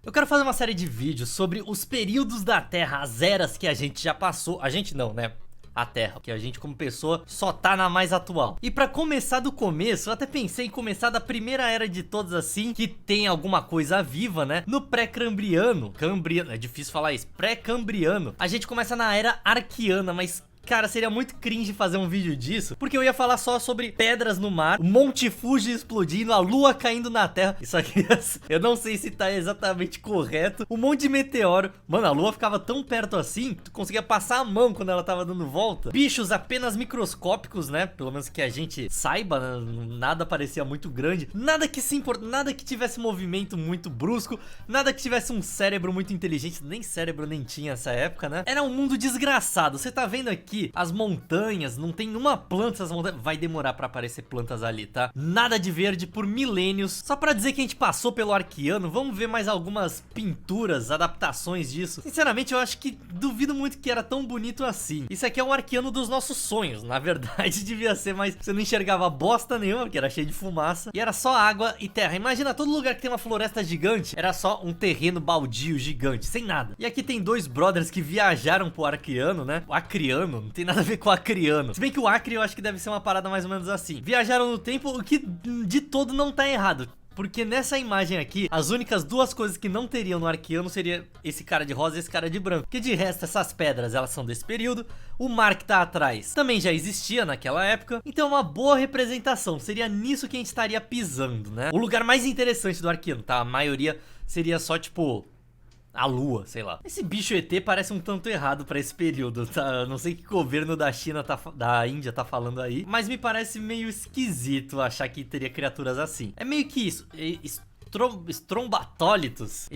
Eu quero fazer uma série de vídeos sobre os períodos da Terra, as eras que a gente já passou. A gente não, né? A Terra, que a gente como pessoa só tá na mais atual. E pra começar do começo, eu até pensei em começar da primeira era de todas assim, que tem alguma coisa viva, né? No pré-cambriano, cambriano, é difícil falar isso, pré-cambriano. A gente começa na era arquiana, mas... cara, seria muito cringe fazer um vídeo disso, porque eu ia falar só sobre pedras no mar, o Monte Fuji explodindo, a lua caindo na terra. Isso aqui, eu não sei se tá exatamente correto. Um monte de meteoro. Mano, a lua ficava tão perto assim, tu conseguia passar a mão quando ela tava dando volta. Bichos apenas microscópicos, né? Pelo menos que a gente saiba, né? Nada parecia muito grande. Nada que se importa, nada que tivesse movimento muito brusco, nada que tivesse um cérebro muito inteligente. Nem cérebro nem tinha nessa época, né? Era um mundo desgraçado. Você tá vendo aqui as montanhas, não tem uma planta essas montanhas. Vai demorar pra aparecer plantas ali, tá? Nada de verde por milênios. Só pra dizer que a gente passou pelo arquiano, vamos ver mais algumas pinturas, adaptações disso. Sinceramente, eu acho que duvido muito que era tão bonito assim. Isso aqui é um arquiano dos nossos sonhos. Na verdade, devia ser, mas você não enxergava bosta nenhuma, porque era cheio de fumaça. E era só água e terra. Imagina, todo lugar que tem uma floresta gigante, era só um terreno baldio gigante, sem nada. E aqui tem dois brothers que viajaram pro arquiano, né? O acriano, não tem nada a ver com o acriano. Se bem que o Acre eu acho que deve ser uma parada mais ou menos assim. Viajaram no tempo, o que de todo não tá errado. Porque nessa imagem aqui, as únicas duas coisas que não teriam no arquiano seria esse cara de rosa e esse cara de branco. Porque de resto, essas pedras, elas são desse período. O mar que tá atrás também já existia naquela época. Então é uma boa representação. Seria nisso que a gente estaria pisando, né? O lugar mais interessante do arquiano, tá? A maioria seria só, tipo... a lua, sei lá. Esse bicho ET parece um tanto errado pra esse período, tá? Não sei que governo da China, da Índia tá falando aí, mas me parece meio esquisito achar que teria criaturas assim. É meio que isso. Estromatólitos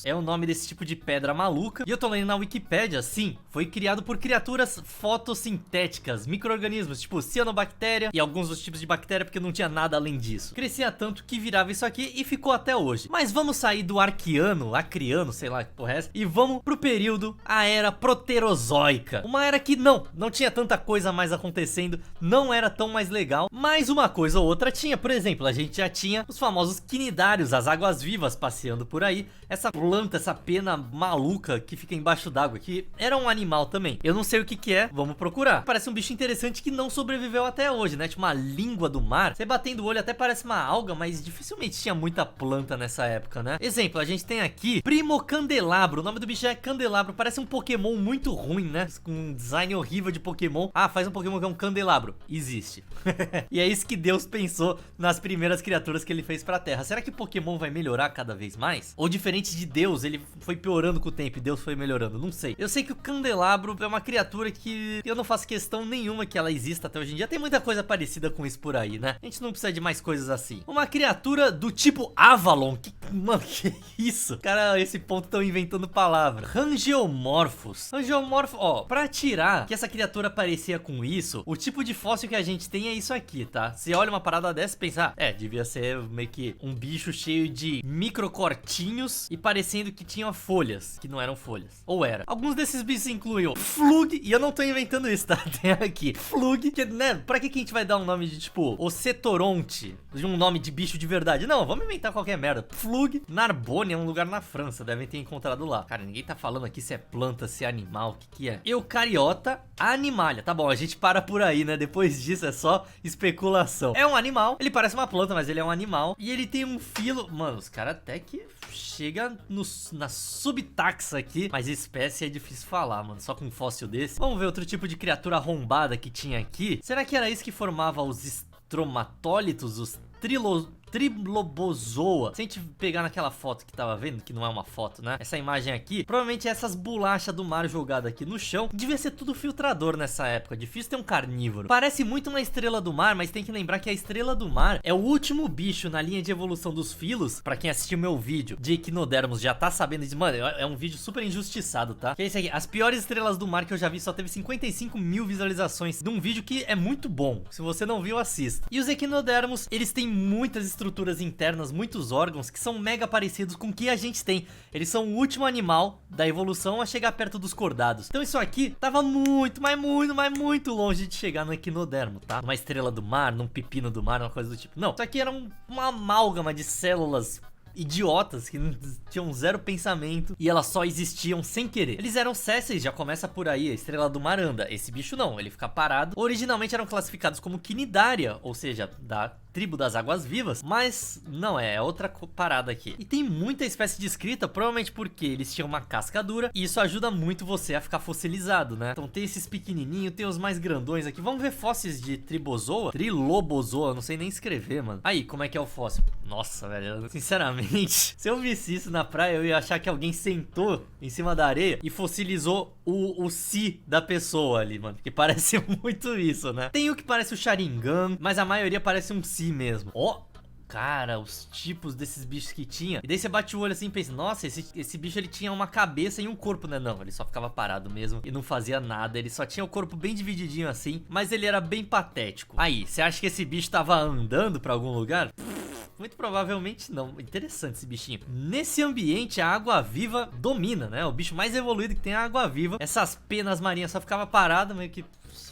é o nome desse tipo de pedra maluca. E eu tô lendo na Wikipédia, sim, foi criado por criaturas fotossintéticas, micro-organismos, tipo cianobactéria e alguns dos tipos de bactéria, porque não tinha nada além disso. Crescia tanto que virava isso aqui e ficou até hoje. Mas vamos sair do arquiano, acriano, sei lá que porra é essa, e vamos pro período, a era proterozoica. Uma era que não tinha tanta coisa mais acontecendo, não era tão mais legal, mas uma coisa ou outra tinha. Por exemplo, a gente já tinha os famosos quinidários, as águas-vivas passeando por aí. Essa planta, essa pena maluca que fica embaixo d'água, que era um animal também. Eu não sei o que que é, vamos procurar. Parece um bicho interessante que não sobreviveu até hoje, né? Tipo uma língua do mar. Você batendo o olho até parece uma alga, mas dificilmente tinha muita planta nessa época, né? Exemplo, a gente tem aqui Primocandelabro. O nome do bicho é Candelabro. Parece um Pokémon muito ruim, né? Com um design horrível de Pokémon. Ah, faz um Pokémon que é um candelabro. Existe. E é isso que Deus pensou nas primeiras criaturas que ele fez pra Terra. Será que Pokémon vai melhorar cada vez mais? Ou diferente de Deus, ele foi piorando com o tempo e Deus foi melhorando? Não sei. Eu sei que o candelabro é uma criatura que eu não faço questão nenhuma que ela exista até hoje em dia. Tem muita coisa parecida com isso por aí, né? A gente não precisa de mais coisas assim. Uma criatura do tipo Avalon. Mano, que isso? Cara, esse ponto estão inventando palavras. Rangeomorphos. Rangeomorphos, ó, pra tirar que essa criatura parecia com isso, o tipo de fóssil que a gente tem é isso aqui, tá? Você olha uma parada dessa e pensa, devia ser meio que um bicho cheio de microcortinhos e parecendo que tinha folhas, que não eram folhas. Ou era. Alguns desses bichos incluem o Flug, e eu não tô inventando isso, tá? Tem aqui. Flug, que, né? Pra que a gente vai dar um nome de, tipo, Ocetoronte? De um nome de bicho de verdade? Não, vamos inventar qualquer merda. Flug, Narbonne é um lugar na França, devem ter encontrado lá. Cara, ninguém tá falando aqui se é planta, se é animal, o que que é. Eucariota animalia. Tá bom, a gente para por aí, né? Depois disso é só especulação. É um animal, ele parece uma planta, mas ele é um animal. E ele tem um filo... Mano, os caras até que chega na subtaxa aqui. Mas espécie é difícil falar, mano. Só com um fóssil desse. Vamos ver outro tipo de criatura arrombada que tinha aqui. Será que era isso que formava os estromatólitos? Os Trilobozoa. Se a gente pegar naquela foto que tava vendo, que não é uma foto, né? Essa imagem aqui, provavelmente essas bolachas do mar jogadas aqui no chão. Devia ser tudo filtrador nessa época. Difícil ter um carnívoro. Parece muito uma estrela do mar, mas tem que lembrar que a estrela do mar é o último bicho na linha de evolução dos filos. Pra quem assistiu meu vídeo de Equinodermos já tá sabendo disso. Mano, é um vídeo super injustiçado, tá? Que é isso aqui. As piores estrelas do mar que eu já vi só teve 55 mil visualizações de um vídeo que é muito bom. Se você não viu, assista. E os Equinodermos, eles têm muitas estruturas internas, muitos órgãos que são mega parecidos com o que a gente tem. Eles são o último animal da evolução a chegar perto dos cordados. Então isso aqui tava muito, mas muito longe de chegar no equinodermo, tá? Numa estrela do mar, num pepino do mar, uma coisa do tipo. Não, isso aqui era uma amálgama de células idiotas que não tinham zero pensamento e elas só existiam sem querer. Eles eram sésseis, já começa por aí, a estrela do mar anda. Esse bicho não, ele fica parado. Originalmente eram classificados como Cnidaria, ou seja, da tribo das águas vivas, mas não, é outra parada aqui. E tem muita espécie descrita, provavelmente porque eles tinham uma casca dura e isso ajuda muito você a ficar fossilizado, né? Então tem esses pequenininhos, tem os mais grandões aqui. Vamos ver fósseis de Tribozoa? Trilobozoa, não sei nem escrever, mano. Aí, como é que é o fóssil? Nossa, velho, sinceramente, se eu visse isso na praia, eu ia achar que alguém sentou em cima da areia e fossilizou o si da pessoa ali, mano. Que parece muito isso, né? Tem o que parece o Sharingan, mas a maioria parece um si mesmo. Ó, cara, os tipos desses bichos que tinha. E daí você bate o olho assim e pensa, nossa, esse bicho ele tinha uma cabeça e um corpo, né? Não, ele só ficava parado mesmo e não fazia nada. Ele só tinha o corpo bem divididinho assim, mas ele era bem patético. Aí, você acha que esse bicho tava andando pra algum lugar? Muito provavelmente não. Interessante esse bichinho. Nesse ambiente, a água-viva domina, né? O bicho mais evoluído que tem é a água-viva. Essas penas marinhas só ficava parado, meio que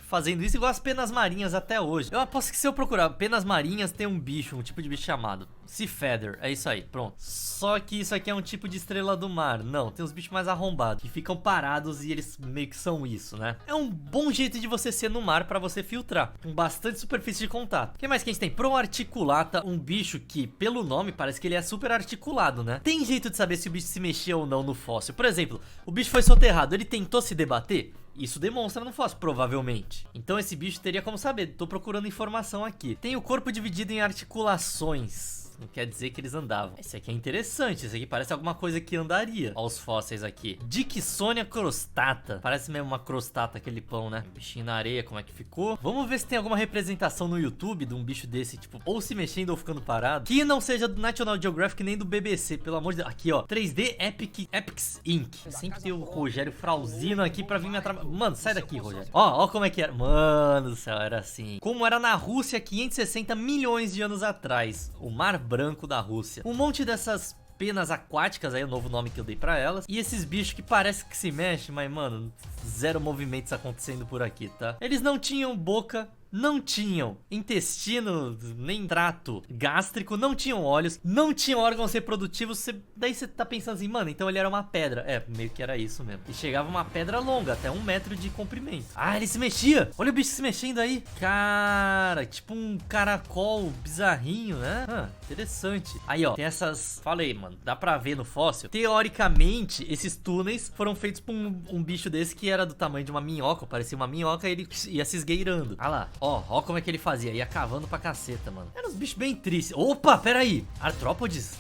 fazendo isso, igual as penas marinhas até hoje. Eu aposto que se eu procurar penas marinhas, tem um bicho, um tipo de bicho chamado Sea Feather. É isso aí, pronto. Só que isso aqui é um tipo de estrela do mar. Não, tem uns bichos mais arrombados, que ficam parados e eles meio que são isso, né? É um bom jeito de você ser no mar pra você filtrar, com bastante superfície de contato. O que mais que a gente tem? Proarticulata, um bicho que, pelo nome, parece que ele é super articulado, né? Tem jeito de saber se o bicho se mexia ou não no fóssil. Por exemplo, o bicho foi soterrado, ele tentou se debater? Isso demonstra no fóssil, provavelmente. Então esse bicho teria como saber. Tô procurando informação aqui. Tem o corpo dividido em articulações. Não quer dizer que eles andavam. Esse aqui é interessante. Esse aqui parece alguma coisa que andaria. Olha os fósseis aqui. Dicsonia crostata. Parece mesmo uma crostata, aquele pão, né? Bichinho na areia, como é que ficou? Vamos ver se tem alguma representação no YouTube de um bicho desse, tipo, ou se mexendo ou ficando parado. Que não seja do National Geographic nem do BBC, pelo amor de Deus. Aqui, ó. 3D Epics Inc. Sempre tem o Rogério Frauzino aqui pra vir me atrapalhar. Mano, sai daqui, Rogério. Ó como é que era. Mano do céu, era assim. Como era na Rússia 560 milhões de anos atrás. O Mar Branco da Rússia. Um monte dessas penas aquáticas, aí é o novo nome que eu dei pra elas. E esses bichos que parece que se mexem, mas mano, zero movimentos acontecendo por aqui, tá? Eles não tinham boca, não tinham intestino, nem trato gástrico, não tinham olhos, não tinham órgãos reprodutivos. Daí você tá pensando assim, mano, então ele era uma pedra. É, meio que era isso mesmo. E chegava uma pedra longa, até 1 metro de comprimento. Ah, ele se mexia! Olha o bicho se mexendo aí. Cara, tipo um caracol bizarrinho, né? Ah, interessante. Aí, ó, tem essas... Falei, mano, dá pra ver no fóssil. Teoricamente, esses túneis foram feitos por um bicho desse que era do tamanho de uma minhoca, parecia uma minhoca, e ele ia se esgueirando. Ah lá. Ó como é que ele fazia. Ia cavando pra caceta, mano. Eram uns bichos bem tristes. Opa, pera aí. Artrópodes?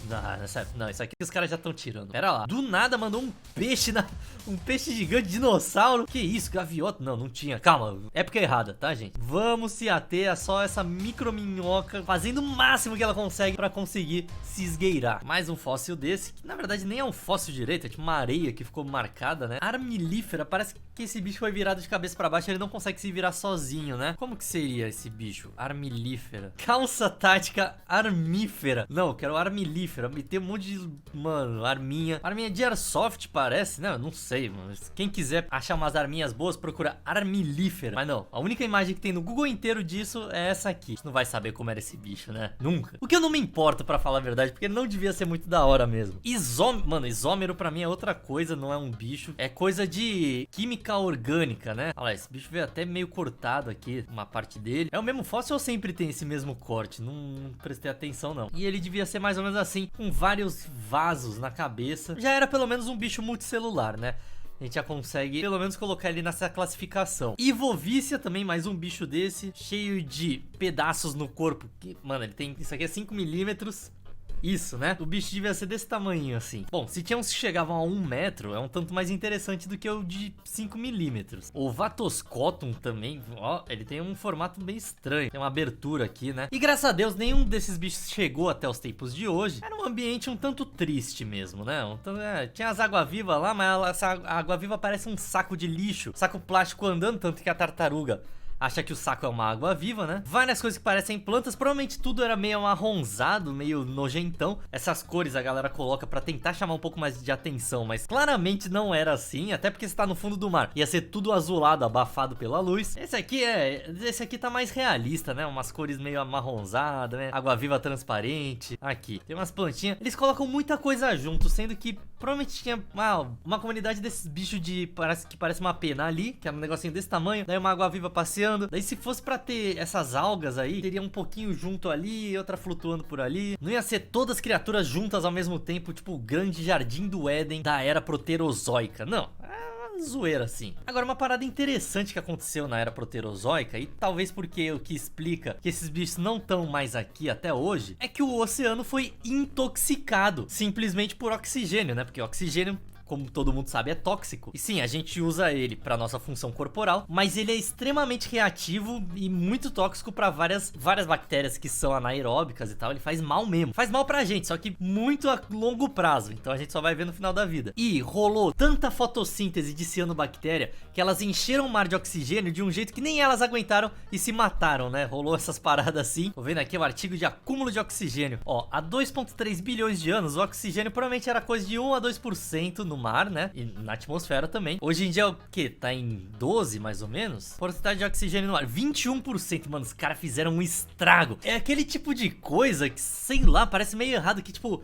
Não, isso aqui os caras já estão tirando. Pera lá. Do nada mandou um peixe um peixe gigante, dinossauro. Que isso, gaviota? Não tinha. Calma, época errada, tá, gente? Vamos se ater a só essa micro minhoca fazendo o máximo que ela consegue pra conseguir se esgueirar. Mais um fóssil desse, que na verdade nem é um fóssil direito, é tipo uma areia que ficou marcada, né? Armilífera. Parece que esse bicho foi virado de cabeça pra baixo, ele não consegue se virar sozinho, né? Como que seria esse bicho? Armilífera. Calça tática armífera. Não, eu quero armilífera. Me tem um monte de... Mano, arminha. Arminha de airsoft parece, né? Eu não sei, mano. Quem quiser achar umas arminhas boas, procura armilífera. Mas não, a única imagem que tem no Google inteiro disso é essa aqui. Você não vai saber como era esse bicho, né? Nunca. O que eu não me importo, pra falar a verdade, porque não devia ser muito da hora mesmo. Mano, isômero pra mim é outra coisa, não é um bicho. É coisa de química orgânica, né? Olha lá, esse bicho veio até meio cortado aqui, uma parte dele. É o mesmo fóssil ou sempre tem esse mesmo corte? Não prestei atenção, não. E ele devia ser mais ou menos assim, com vários vasos na cabeça. Já era pelo menos um bicho multicelular, né? A gente já consegue pelo menos colocar ele nessa classificação. Ivovícia também, mais um bicho desse, cheio de pedaços no corpo. Mano, ele tem... Isso aqui é 5 milímetros. Isso, né? O bicho devia ser desse tamanho, assim. Bom, se tinha uns que chegavam a 1 metro, é um tanto mais interessante do que o de 5 milímetros. O Vatoscotum também, ó, ele tem um formato bem estranho. Tem uma abertura aqui, né? E graças a Deus, nenhum desses bichos chegou até os tempos de hoje. Era um ambiente um tanto triste mesmo, né? Tinha as água-viva lá, mas essa água-viva parece um saco de lixo. Saco plástico andando, tanto que a tartaruga... acha que o saco é uma água viva, né? Várias coisas que parecem plantas, provavelmente tudo era meio amarronzado, meio nojentão. Essas cores a galera coloca pra tentar chamar um pouco mais de atenção, mas claramente não era assim, até porque você tá no fundo do mar. Ia ser tudo azulado, abafado pela luz. Esse aqui tá mais realista, né? Umas cores meio amarronzadas, né? Água viva transparente. Aqui, tem umas plantinhas. Eles colocam muita coisa junto, sendo que provavelmente tinha uma comunidade desses bichos que parece uma pena ali, que é um negocinho desse tamanho. Daí uma água viva passeando. Daí se fosse pra ter essas algas aí, teria um pouquinho junto ali, outra flutuando por ali. Não ia ser todas as criaturas juntas ao mesmo tempo, tipo o grande jardim do Éden da era proterozoica. Não, zoeira assim. Agora, uma parada interessante que aconteceu na era proterozoica, e talvez porque o que explica que esses bichos não estão mais aqui até hoje, é que o oceano foi intoxicado simplesmente por oxigênio, né? Porque o oxigênio, como todo mundo sabe, é tóxico. E sim, a gente usa ele pra nossa função corporal, mas ele é extremamente reativo e muito tóxico pra várias bactérias que são anaeróbicas e tal. Ele faz mal mesmo. Faz mal pra gente, só que muito a longo prazo. Então a gente só vai ver no final da vida. E rolou tanta fotossíntese de cianobactéria que elas encheram o mar de oxigênio de um jeito que nem elas aguentaram e se mataram, né? Rolou essas paradas assim. Tô vendo aqui o artigo de acúmulo de oxigênio. Ó, há 2,3 bilhões de anos, o oxigênio provavelmente era coisa de 1 a 2% no mar, né? E na atmosfera também. Hoje em dia é o que? Tá em 12, mais ou menos? Porcentagem de oxigênio no ar, 21%. Mano, os caras fizeram um estrago. É aquele tipo de coisa que, sei lá, parece meio errado. Que tipo,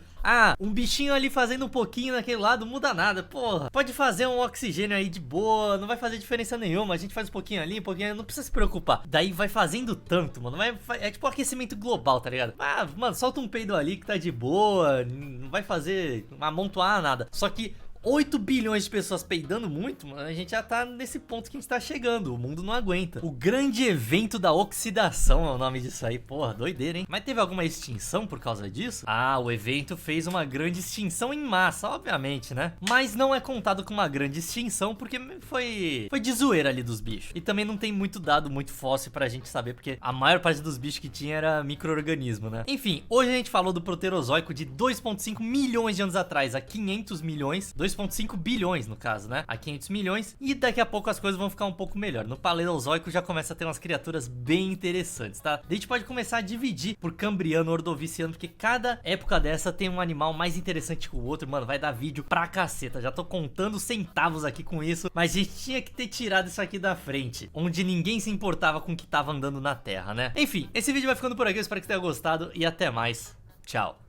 um bichinho ali fazendo um pouquinho naquele lado, não muda nada. Porra, pode fazer um oxigênio aí de boa, não vai fazer diferença nenhuma. A gente faz um pouquinho ali, um pouquinho, não precisa se preocupar. Daí vai fazendo tanto, mano. É tipo aquecimento global, tá ligado? Mano, solta um peido ali que tá de boa, não vai fazer amontoar nada. Só que 8 bilhões de pessoas peidando muito, mano, a gente já tá nesse ponto que a gente tá chegando. O mundo não aguenta. O grande evento da oxidação é o nome disso aí. Porra, doideira, hein? Mas teve alguma extinção por causa disso? O evento fez uma grande extinção em massa, obviamente, né? Mas não é contado com uma grande extinção porque foi de zoeira ali dos bichos. E também não tem muito dado, muito fóssil pra gente saber, porque a maior parte dos bichos que tinha era micro-organismo, né? Enfim, hoje a gente falou do proterozoico de 2,5 milhões de anos atrás a 500 milhões. 2,5 bilhões no caso, né? A 500 milhões. E daqui a pouco as coisas vão ficar um pouco melhor. No Paleozoico já começa a ter umas criaturas bem interessantes, tá? Daí a gente pode começar a dividir por Cambriano, Ordoviciano, porque cada época dessa tem um animal mais interessante que o outro. Mano, vai dar vídeo pra caceta. Já tô contando centavos aqui com isso, mas a gente tinha que ter tirado isso aqui da frente, onde ninguém se importava com o que tava andando na Terra, né? Enfim, esse vídeo vai ficando por aqui. Eu espero que você tenha gostado e até mais. Tchau.